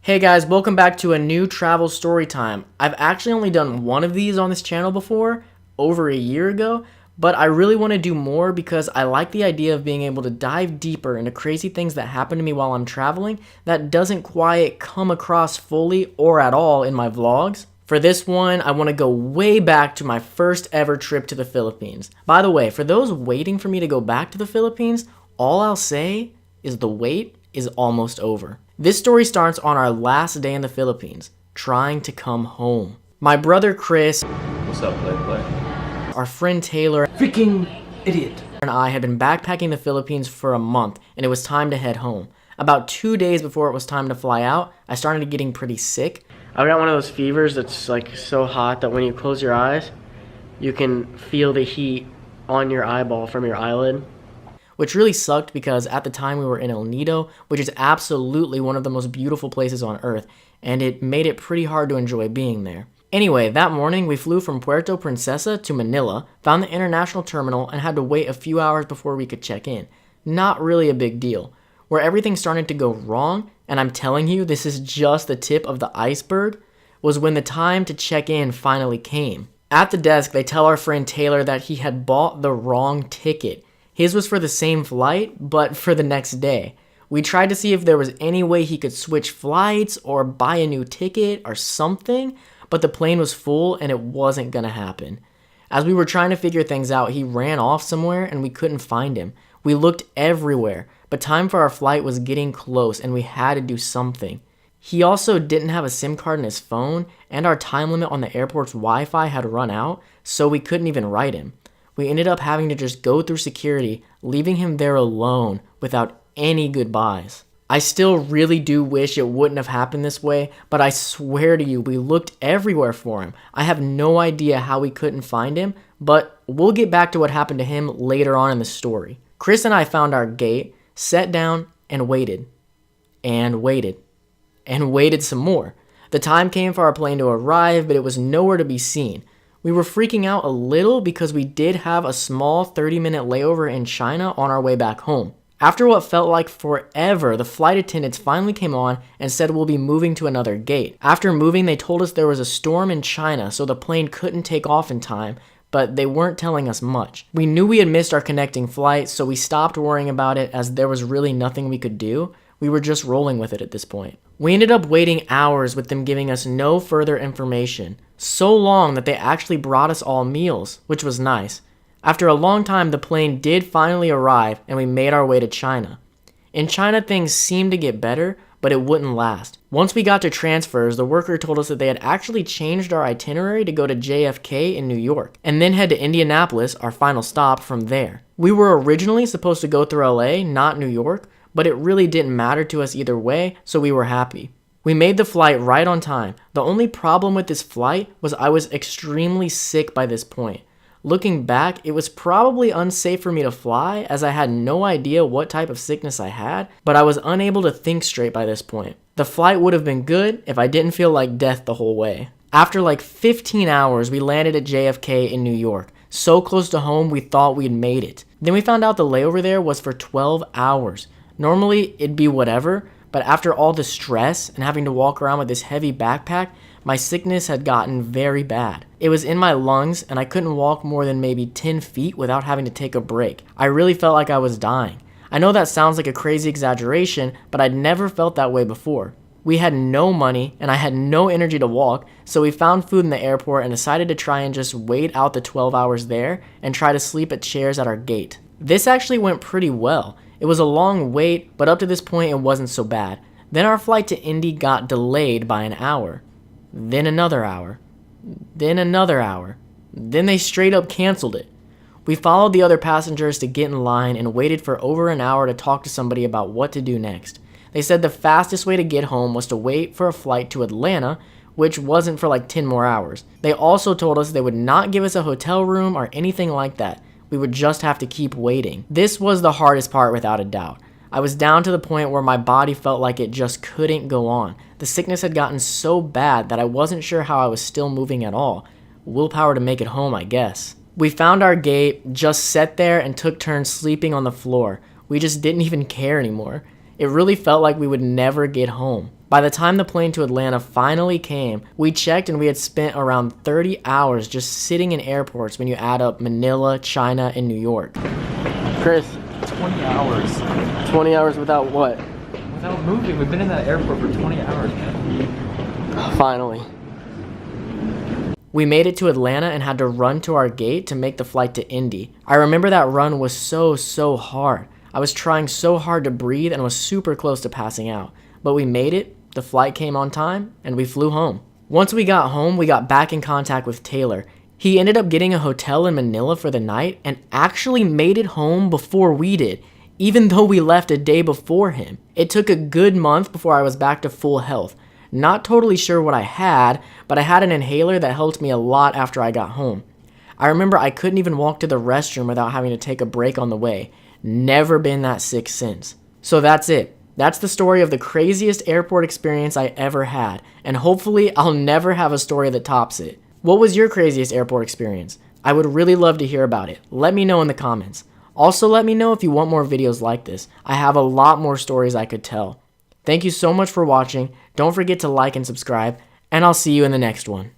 Hey guys, welcome back to a new travel story time. I've actually only done one of these on this channel before, over a year ago, but I really want to do more because I like the idea of being able to dive deeper into crazy things that happen to me while I'm traveling that doesn't quite come across fully or at all in my vlogs. For this one, I want to go way back to my first ever trip to the Philippines. By the way, for those waiting for me to go back to the Philippines, all I'll say is the wait is almost over. This story starts on our last day in the Philippines, trying to come home. My brother Chris, What's up, play? our friend Taylor, Freaking idiot. and I had been backpacking the Philippines for a month, and it was time to head home. About 2 days before it was time to fly out, I started getting pretty sick. I got one of those fevers that's like so hot that when you close your eyes, you can feel the heat on your eyeball from your eyelid. Which really sucked because at the time we were in El Nido, which is absolutely one of the most beautiful places on earth, and it made it pretty hard to enjoy being there. Anyway, that morning we flew from Puerto Princesa to Manila, found the international terminal, and had to wait a few hours before we could check in. Not really a big deal. Where everything started to go wrong, and I'm telling you this is just the tip of the iceberg, was when the time to check in finally came. At the desk, they tell our friend Taylor that he had bought the wrong ticket. His was for the same flight, but for the next day. We tried to see if there was any way he could switch flights or buy a new ticket or something, but the plane was full and it wasn't gonna happen. As we were trying to figure things out, he ran off somewhere and we couldn't find him. We looked everywhere, but time for our flight was getting close and we had to do something. He also didn't have a SIM card in his phone, and our time limit on the airport's Wi-Fi had run out, so we couldn't even write him. We ended up having to just go through security, leaving him there alone without any goodbyes. I still really do wish it wouldn't have happened this way, but I swear to you, we looked everywhere for him. I have no idea how we couldn't find him, but we'll get back to what happened to him later on in the story. Chris and I found our gate, sat down, and waited. And waited. And waited some more. The time came for our plane to arrive, but it was nowhere to be seen. We were freaking out a little because we did have a small 30-minute layover in China on our way back home. After what felt like forever, the flight attendants finally came on and said we'll be moving to another gate. After moving, they told us there was a storm in China, so the plane couldn't take off in time, but they weren't telling us much. We knew we had missed our connecting flight, so we stopped worrying about it as there was really nothing we could do. We were just rolling with it at this point. We ended up waiting hours with them giving us no further information. So long that they actually brought us all meals, which was nice. After a long time, the plane did finally arrive and we made our way to China. In China, things seemed to get better, but it wouldn't last. Once we got to transfers, the worker told us that they had actually changed our itinerary to go to JFK in New York, and then head to Indianapolis, our final stop, from there. We were originally supposed to go through LA, not New York, but it really didn't matter to us either way, so we were happy. We made the flight right on time. The only problem with this flight was I was extremely sick by this point. Looking back, it was probably unsafe for me to fly as I had no idea what type of sickness I had, but I was unable to think straight by this point. The flight would have been good if I didn't feel like death the whole way. After like 15 hours, we landed at JFK in New York. So close to home, we thought we'd made it. Then we found out the layover there was for 12 hours. Normally, it'd be whatever, but after all the stress and having to walk around with this heavy backpack, my sickness had gotten very bad. It was in my lungs and I couldn't walk more than maybe 10 feet without having to take a break. I really felt like I was dying. I know that sounds like a crazy exaggeration, but I'd never felt that way before. We had no money and I had no energy to walk, so we found food in the airport and decided to try and just wait out the 12 hours there and try to sleep at chairs at our gate. This actually went pretty well. It was a long wait, but up to this point it wasn't so bad. Then our flight to Indy got delayed by an hour. Then another hour. Then another hour. Then they straight up canceled it. We followed the other passengers to get in line and waited for over an hour to talk to somebody about what to do next. They said the fastest way to get home was to wait for a flight to Atlanta, which wasn't for like 10 more hours. They also told us they would not give us a hotel room or anything like that. We would just have to keep waiting. This was the hardest part without a doubt. I was down to the point where my body felt like it just couldn't go on. The sickness had gotten so bad that I wasn't sure how I was still moving at all. Willpower to make it home, I guess. We found our gate, just sat there and took turns sleeping on the floor. We just didn't even care anymore. It really felt like we would never get home. By the time the plane to Atlanta finally came, we checked and we had spent around 30 hours just sitting in airports when you add up Manila, China, and New York. Chris, 20 hours. 20 hours without what? Without moving. We've been in that airport for 20 hours, man. Finally. We made it to Atlanta and had to run to our gate to make the flight to Indy. I remember that run was so hard. I was trying so hard to breathe and was super close to passing out. But we made it, the flight came on time, and we flew home. Once we got home, we got back in contact with Taylor. He ended up getting a hotel in Manila for the night and actually made it home before we did, even though we left a day before him. It took a good month before I was back to full health. Not totally sure what I had, but I had an inhaler that helped me a lot after I got home. I remember I couldn't even walk to the restroom without having to take a break on the way. Never been that sick since. So that's it. That's the story of the craziest airport experience I ever had, and hopefully I'll never have a story that tops it. What was your craziest airport experience? I would really love to hear about it. Let me know in the comments. Also, let me know if you want more videos like this. I have a lot more stories I could tell. Thank you so much for watching. Don't forget to like and subscribe, and I'll see you in the next one.